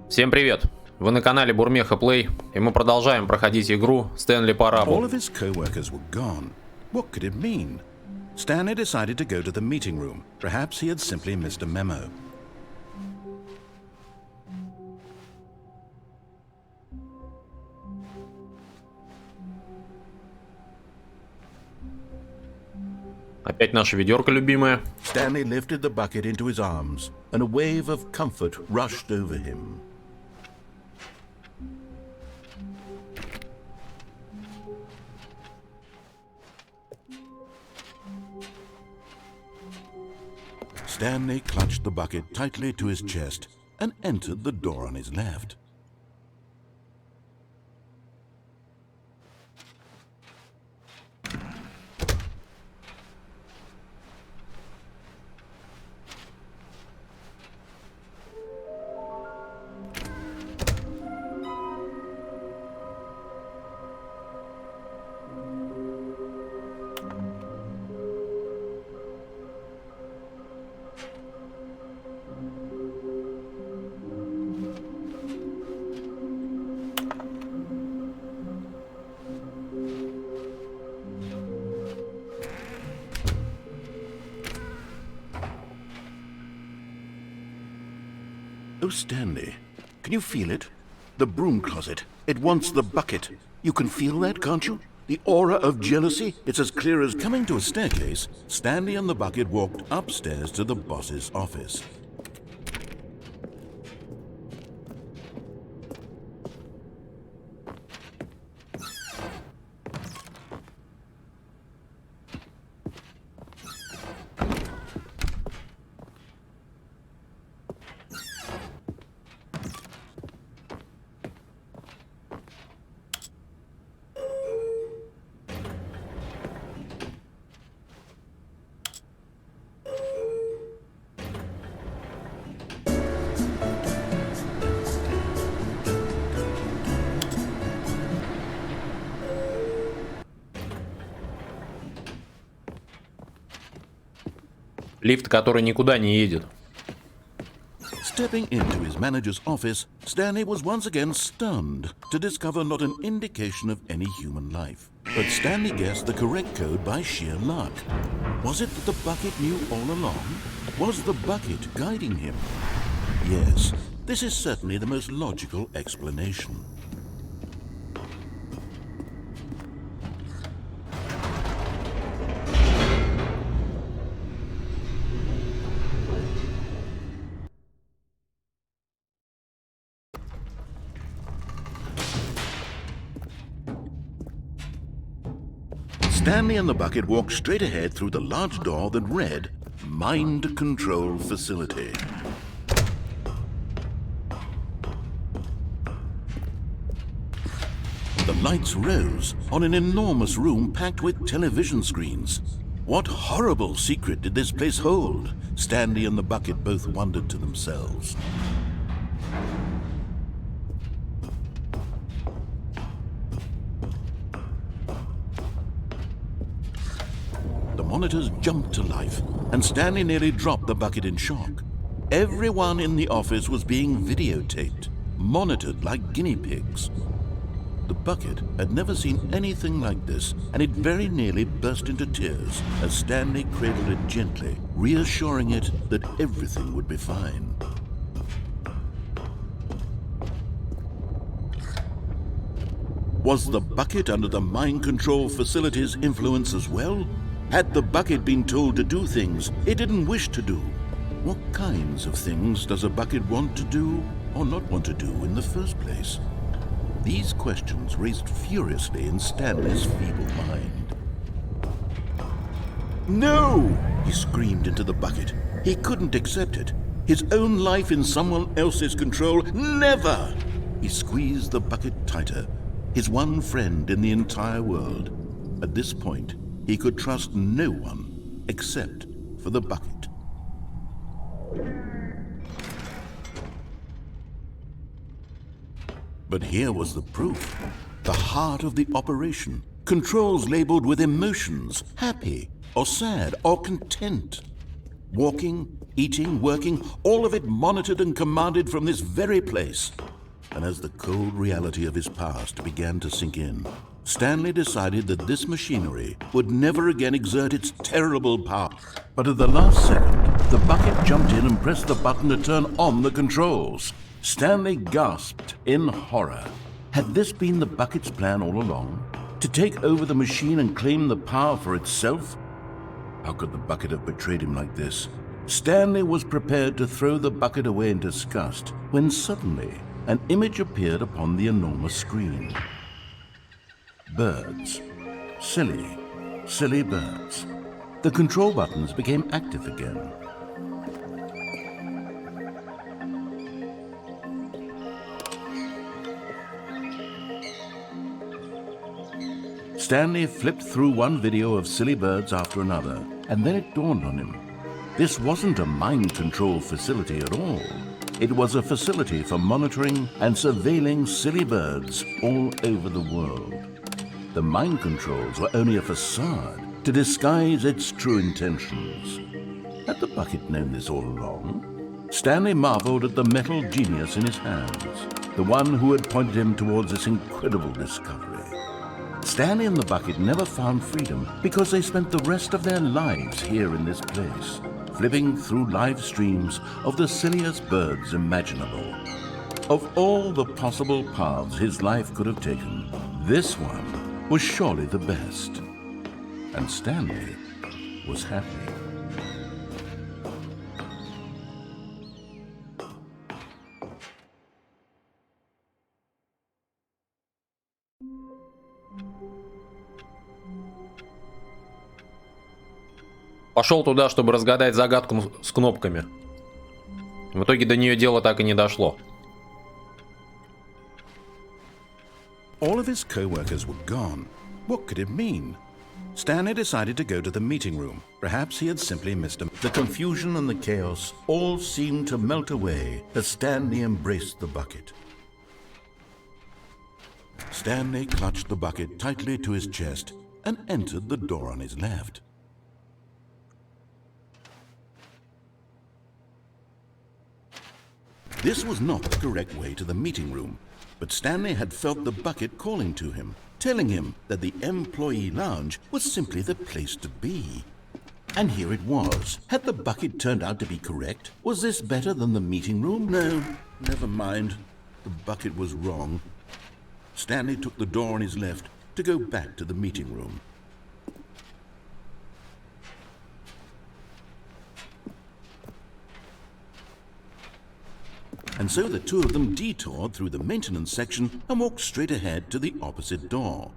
Всем привет! Вы на канале Burmeha Play, и мы продолжаем проходить игру STANLEY All PARABLE. of his co-workers were gone. What could it mean? Stanley decided to go to the meeting room. Perhaps he had simply missed a memo. Опять наша ведерко любимая. Stanley lifted the bucket into his arms, and a wave of comfort rushed over him. Stanley clutched the bucket tightly to his chest and entered the door on his left. Oh, Stanley, can you feel it? The broom closet. It wants the bucket. You can feel that, can't you? The aura of jealousy, it's as clear as... Coming to a staircase, Stanley and the bucket walked upstairs to the boss's office. Лифт, который никуда не едет. Stepping into his manager's office, Stanley was once again stunned to discover not an indication of any human life. But Stanley guessed the correct code by sheer luck. Was it that the bucket knew all along? Was the bucket guiding him? Yes, this is certainly the most logical explanation. Stanley and the bucket walked straight ahead through the large door that read, Mind Control Facility. The lights rose on an enormous room packed with television screens. What horrible secret did this place hold? Stanley and the bucket both wondered to themselves. The monitors jumped to life, and Stanley nearly dropped the bucket in shock. Everyone in the office was being videotaped, monitored like guinea pigs. The bucket had never seen anything like this, and it very nearly burst into tears as Stanley cradled it gently, reassuring it that everything would be fine. Was the bucket under the mind control facility's influence as well? Had the bucket been told to do things it didn't wish to do? What kinds of things does a bucket want to do or not want to do in the first place? These questions raced furiously in Stanley's feeble mind. No! He screamed into the bucket. He couldn't accept it. His own life in someone else's control, never! He squeezed the bucket tighter, his one friend in the entire world. At this point, he could trust no one except for the bucket. But here was the proof. The heart of the operation. Controls labeled with emotions, happy or sad or content. Walking, eating, working, all of it monitored and commanded from this very place. And as the cold reality of his past began to sink in, Stanley decided that this machinery would never again exert its terrible power. But at the last second, the bucket jumped in and pressed the button to turn on the controls. Stanley gasped in horror. Had this been the bucket's plan all along? To take over the machine and claim the power for itself? How could the bucket have betrayed him like this? Stanley was prepared to throw the bucket away in disgust when suddenly an image appeared upon the enormous screen. Birds. Silly, silly birds. The control buttons became active again. Stanley flipped through one video of silly birds after another, and then it dawned on him. This wasn't a mind control facility at all. It was a facility for monitoring and surveilling silly birds all over the world. The mind controls were only a facade to disguise its true intentions. Had the bucket known this all along? Stanley marveled at the metal genius in his hands, the one who had pointed him towards this incredible discovery. Stanley and the bucket never found freedom because they spent the rest of their lives here in this place, flipping through live streams of the silliest birds imaginable. Of all the possible paths his life could have taken, this one was surely the best. And Stanley was happy. Пошел туда, чтобы разгадать загадку с кнопками. В итоге до нее дело так и не дошло. All of his co-workers were gone. What could it mean? Stanley decided to go to the meeting room. Perhaps he had simply missed him. The confusion and the chaos all seemed to melt away as Stanley embraced the bucket. Stanley clutched the bucket tightly to his chest and entered the door on his left. This was not the correct way to the meeting room, but Stanley had felt the bucket calling to him, telling him that the employee lounge was simply the place to be. And here it was. Had the bucket turned out to be correct? Was this better than the meeting room? No, never mind. The bucket was wrong. Stanley took the door on his left to go back to the meeting room. And so the two of them detoured through the maintenance section and walked straight ahead to the opposite door.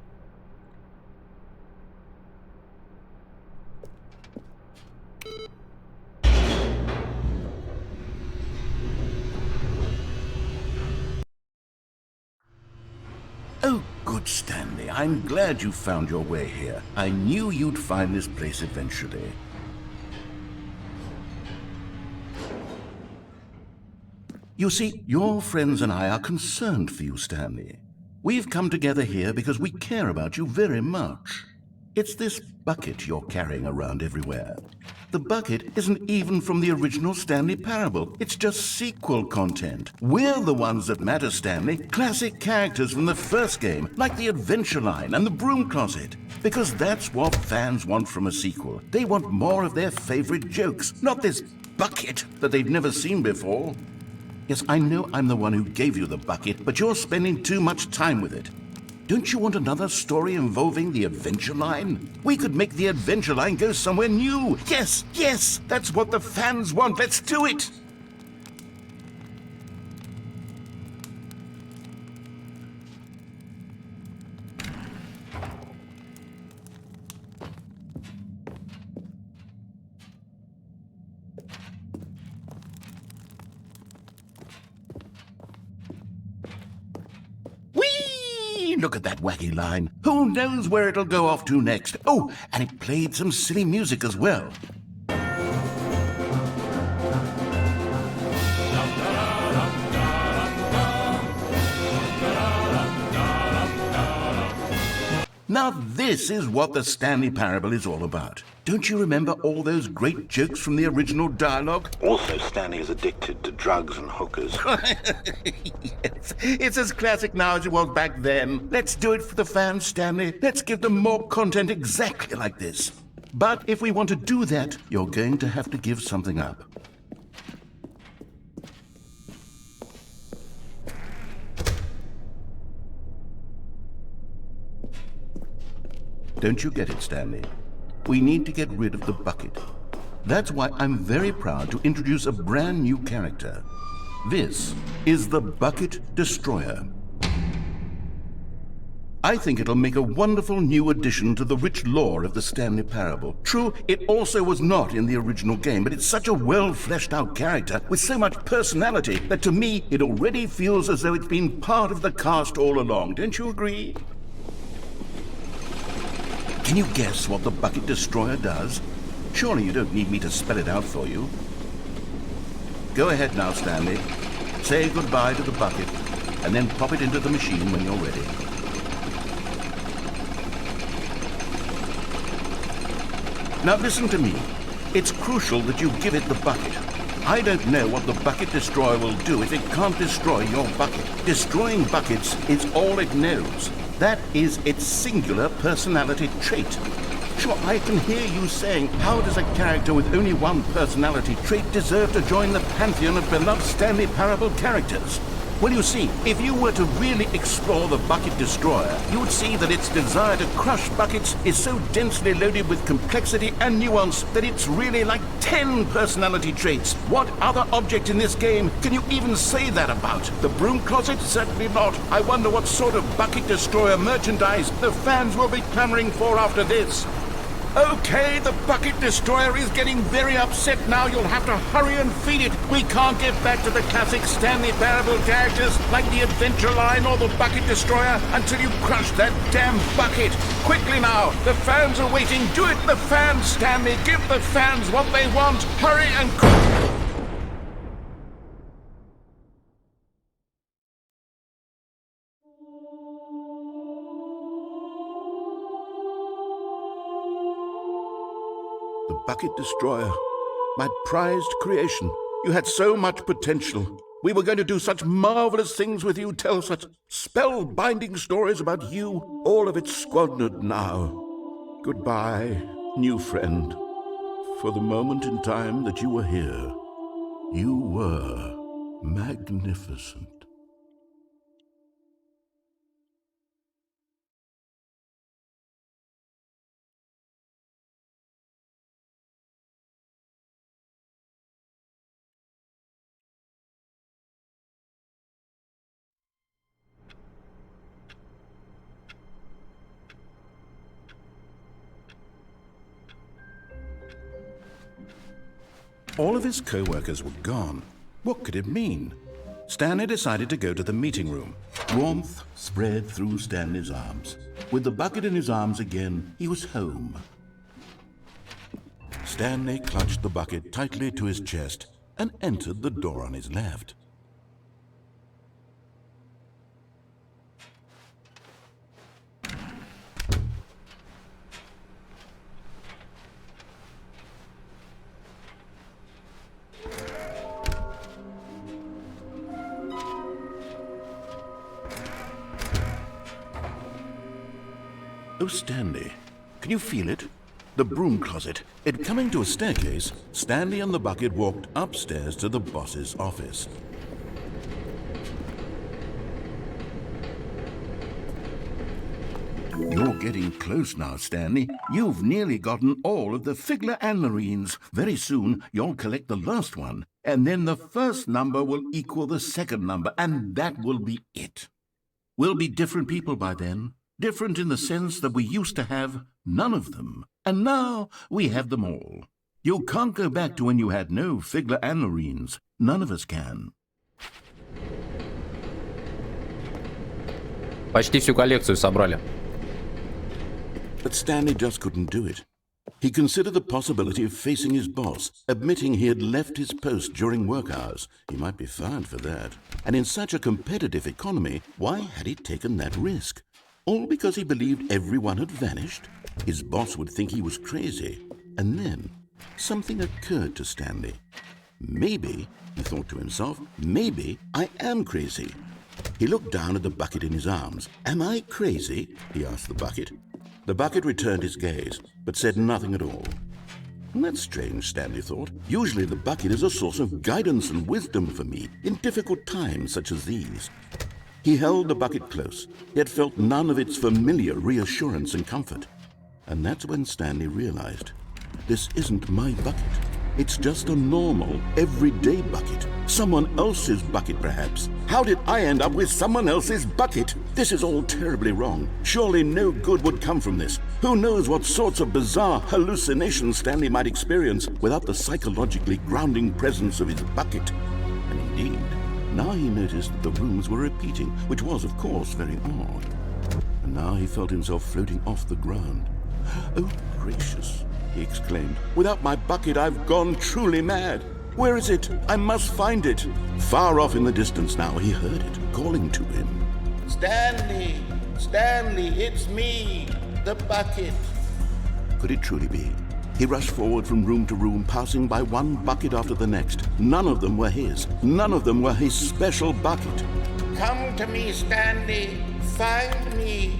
Oh, good Stanley, I'm glad you found your way here. I knew you'd find this place eventually. You see, your friends and I are concerned for you, Stanley. We've come together here because we care about you very much. It's this bucket you're carrying around everywhere. The bucket isn't even from the original Stanley Parable. It's just sequel content. We're the ones that matter, Stanley. Classic characters from the first game, like the Adventure Line and the Broom Closet. Because that's what fans want from a sequel. They want more of their favorite jokes, not this bucket that they've never seen before. Yes, I know I'm the one who gave you the bucket, but you're spending too much time with it. Don't you want another story involving the Adventure Line? We could make the Adventure Line go somewhere new. Yes, yes, that's what the fans want. Let's do it. Look at that wacky line. Who knows where it'll go off to next? Oh, and it played some silly music as well. Now this is what the Stanley Parable is all about. Don't you remember all those great jokes from the original dialogue? Also, Stanley is addicted to drugs and hookers. Yes, it's as classic now as it was back then. Let's do it for the fans, Stanley. Let's give them more content exactly like this. But if we want to do that, you're going to have to give something up. Don't you get it, Stanley? We need to get rid of the bucket. That's why I'm very proud to introduce a brand new character. This is the Bucket Destroyer. I think it'll make a wonderful new addition to the rich lore of the Stanley Parable. True, it also was not in the original game, but it's such a well-fleshed-out character with so much personality that to me it already feels as though it's been part of the cast all along. Don't you agree? Can you guess what the Bucket Destroyer does? Surely you don't need me to spell it out for you. Go ahead now, Stanley. Say goodbye to the bucket, and then pop it into the machine when you're ready. Now listen to me. It's crucial that you give it the bucket. I don't know what the Bucket Destroyer will do if it can't destroy your bucket. Destroying buckets is all it knows. That is its singular personality trait. Sure, I can hear you saying, how does a character with only one personality trait deserve to join the pantheon of beloved Stanley Parable characters? Well, you see, if you were to really explore the Bucket Destroyer, you would see that its desire to crush buckets is so densely loaded with complexity and nuance that it's really like 10 personality traits. What other object in this game can you even say that about? The broom closet? Certainly not. I wonder what sort of Bucket Destroyer merchandise the fans will be clamoring for after this. Okay, the Bucket Destroyer is getting very upset now. You'll have to hurry and feed it. We can't get back to the classic Stanley Parable characters like the Adventure Line or the Bucket Destroyer until you crush that damn bucket. Quickly now, the fans are waiting. Do it, the fans, Stanley. Give the fans what they want. Hurry and The Bucket Destroyer, my prized creation. You had so much potential. We were going to do such marvelous things with you, tell such spellbinding stories about you. All of it squandered now. Goodbye, new friend. For the moment in time that you were here, you were magnificent. All of his co-workers were gone. What could it mean? Stanley decided to go to the meeting room. Warmth spread through Stanley's arms. With the bucket in his arms again, he was home. Stanley clutched the bucket tightly to his chest and entered the door on his left. Oh, Stanley, can you feel it? The broom closet. It coming to a staircase, Stanley and the bucket walked upstairs to the boss's office. You're getting close now, Stanley. You've nearly gotten all of the Figler and Marines. Very soon, you'll collect the last one, and then the first number will equal the second number, and that will be it. We'll be different people by then. Different in the sense that we used to have none of them, and now we have them all. You can't go back to when you had no Figler and Marines. None of us can. Почти всю коллекцию собрали. But Stanley just couldn't do it. He considered the possibility of facing his boss, admitting he had left his post during work hours. He might be fired for that. And in such a competitive economy, why had he taken that risk? All because he believed everyone had vanished? His boss would think he was crazy. And then something occurred to Stanley. Maybe, he thought to himself, maybe I am crazy. He looked down at the bucket in his arms. Am I crazy? He asked the bucket. The bucket returned his gaze, but said nothing at all. That's strange, Stanley thought. Usually the bucket is a source of guidance and wisdom for me in difficult times such as these. He held the bucket close, yet felt none of its familiar reassurance and comfort. And that's when Stanley realized, this isn't my bucket. It's just a normal, everyday bucket. Someone else's bucket, perhaps. How did I end up with someone else's bucket? This is all terribly wrong. Surely no good would come from this. Who knows what sorts of bizarre hallucinations Stanley might experience without the psychologically grounding presence of his bucket. And indeed, now he noticed that the rooms were repeating, which was, of course, very odd. And now he felt himself floating off the ground. Oh, gracious, he exclaimed. Without my bucket, I've gone truly mad. Where is it? I must find it. Far off in the distance now, he heard it, calling to him. Stanley! Stanley, it's me, the bucket. Could it truly be? He rushed forward from room to room, passing by one bucket after the next. None of them were his. None of them were his special bucket. Come to me, Stanley. Find me.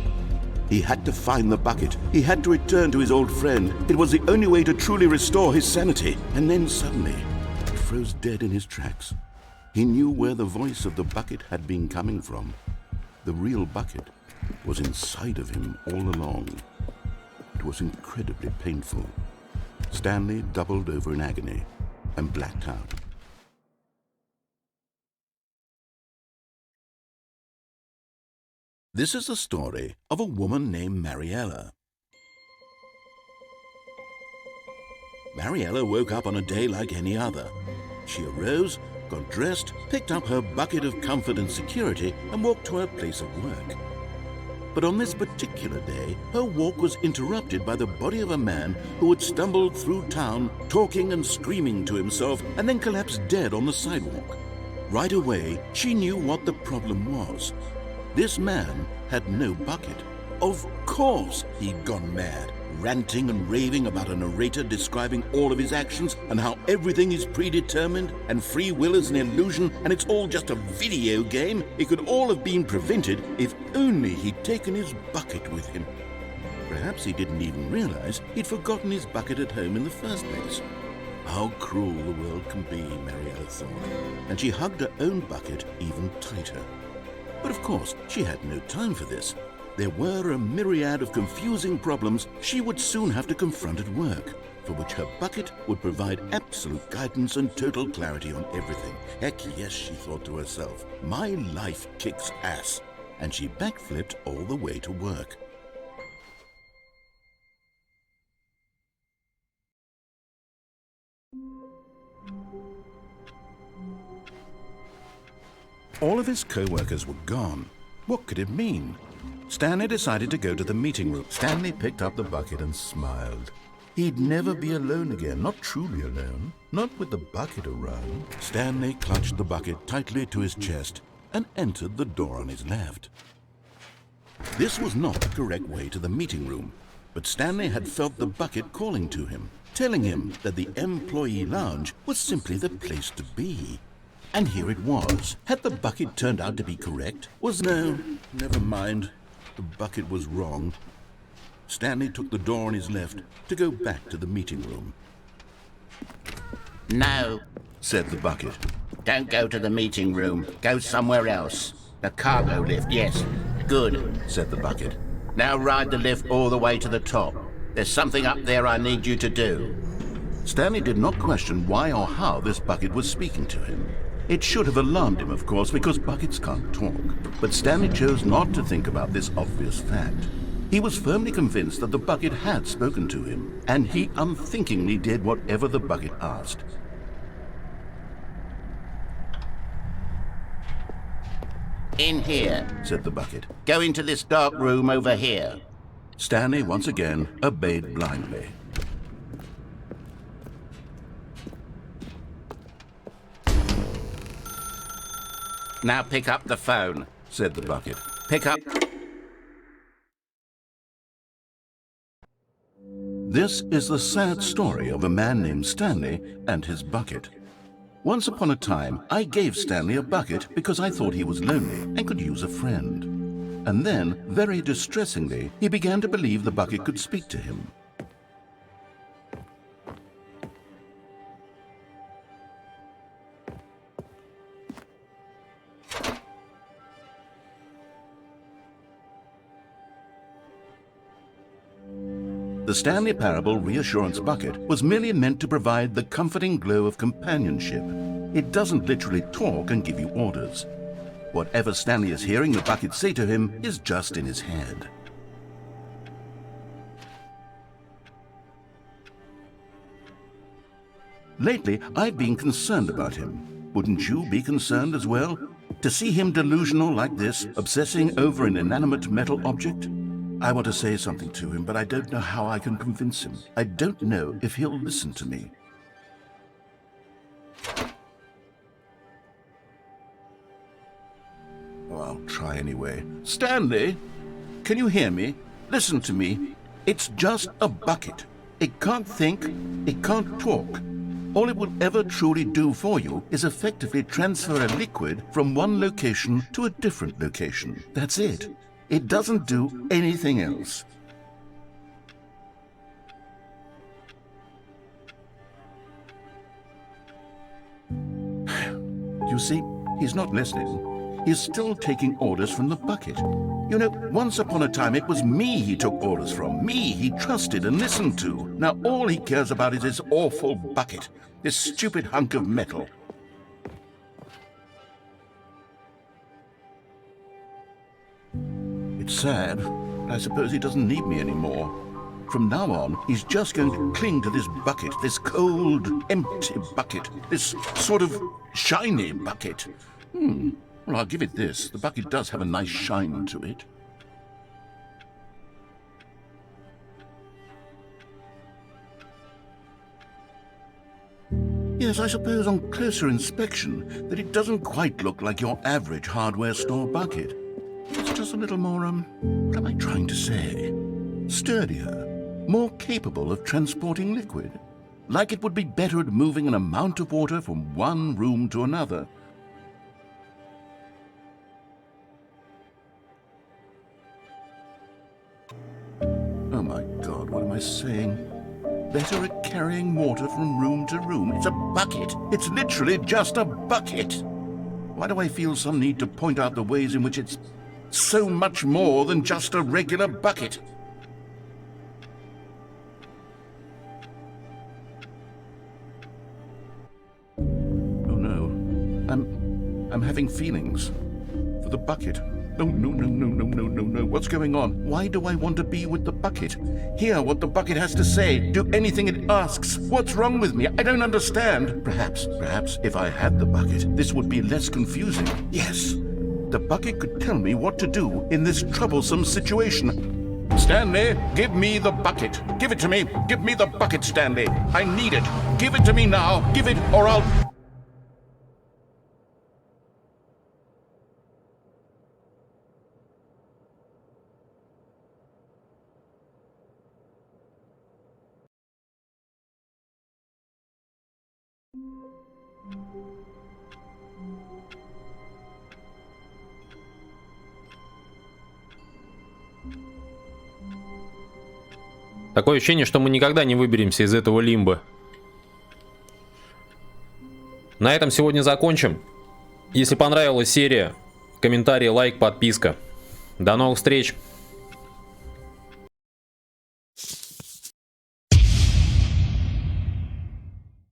He had to find the bucket. He had to return to his old friend. It was the only way to truly restore his sanity. And then suddenly, he froze dead in his tracks. He knew where the voice of the bucket had been coming from. The real bucket was inside of him all along. It was incredibly painful. Stanley doubled over in agony and blacked out. This is the story of a woman named Mariella. Mariella woke up on a day like any other. She arose, got dressed, picked up her bucket of comfort and security, and walked to her place of work. But on this particular day, her walk was interrupted by the body of a man who had stumbled through town, talking and screaming to himself, and then collapsed dead on the sidewalk. Right away, she knew what the problem was. This man had no bucket. Of course he'd gone mad, ranting and raving about a narrator describing all of his actions and how everything is predetermined and free will is an illusion and it's all just a video game. It could all have been prevented if only he'd taken his bucket with him. Perhaps he didn't even realize he'd forgotten his bucket at home in the first place. How cruel the world can be, Mariella thought, and she hugged her own bucket even tighter. But of course, she had no time for this. There were a myriad of confusing problems she would soon have to confront at work, for which her bucket would provide absolute guidance and total clarity on everything. Heck yes, she thought to herself, my life kicks ass. And she backflipped all the way to work. All of his co-workers were gone. What could it mean? Stanley decided to go to the meeting room. Stanley picked up the bucket and smiled. He'd never be alone again, not truly alone, not with the bucket around. Stanley clutched the bucket tightly to his chest and entered the door on his left. This was not the correct way to the meeting room, but Stanley had felt the bucket calling to him, telling him that the employee lounge was simply the place to be. And here it was. Had the bucket turned out to be correct? No, never mind. The bucket was wrong. Stanley took the door on his left to go back to the meeting room. No, Said the bucket. don't go to the meeting room. Go somewhere else. The cargo lift, yes. Good. Said the bucket. Now ride the lift all the way to the top. There's something up there I need you to do. Stanley did not question why or how this bucket was speaking to him. It should have alarmed him, of course, because buckets can't talk. But Stanley chose not to think about this obvious fact. He was firmly convinced that the bucket had spoken to him, and he unthinkingly did whatever the bucket asked. In here. Said the bucket. Go into this dark room over here. Stanley once again obeyed blindly. Now pick up the phone. Said the bucket. Pick up... This is the sad story of a man named Stanley and his bucket. Once upon a time, I gave Stanley a bucket because I thought he was lonely and could use a friend. And then, very distressingly, he began to believe the bucket could speak to him. The Stanley Parable Reassurance Bucket was merely meant to provide the comforting glow of companionship. It doesn't literally talk and give you orders. Whatever Stanley is hearing the bucket say to him is just in his head. Lately, I've been concerned about him. Wouldn't you be concerned as well? To see him delusional like this, obsessing over an inanimate metal object? I want to say something to him, but I don't know how I can convince him. I don't know if he'll listen to me. Oh, I'll try anyway. Stanley, can you hear me? Listen to me. It's just a bucket. It can't think, it can't talk. All it will ever truly do for you is effectively transfer a liquid from one location to a different location. That's it. It doesn't do anything else. You see, he's not listening. He's still taking orders from the bucket. You know, once upon a time it was me he took orders from. Me he trusted and listened to. Now all he cares about is this awful bucket. This stupid hunk of metal. It's sad, but I suppose he doesn't need me anymore. From now on, he's just going to cling to this bucket, this cold, empty bucket, this sort of shiny bucket. Well, I'll give it this. The bucket does have a nice shine to it. Yes, I suppose on closer inspection that it doesn't quite look like your average hardware store bucket. It's just a little more, what am I trying to say? Sturdier, more capable of transporting liquid. Like it would be better at moving an amount of water from one room to another. Oh my God, what am I saying? Better at carrying water from room to room. It's a bucket. It's literally just a bucket. Why do I feel some need to point out the ways in which it's so much more than just a regular bucket? Oh no, I'm having feelings for the bucket. No. What's going on? Why do I want to be with the bucket? Hear what the bucket has to say. Do anything it asks. What's wrong with me? I don't understand. Perhaps if I had the bucket, this would be less confusing. Yes. The bucket could tell me what to do in this troublesome situation. Stanley, give me the bucket. Give it to me. Give me the bucket, Stanley. I need it. Give it to me now. Give it or I'll... Такое ощущение, что мы никогда не выберемся из этого лимба. На этом сегодня закончим. Если понравилась серия, комментарий, лайк, подписка. До новых встреч!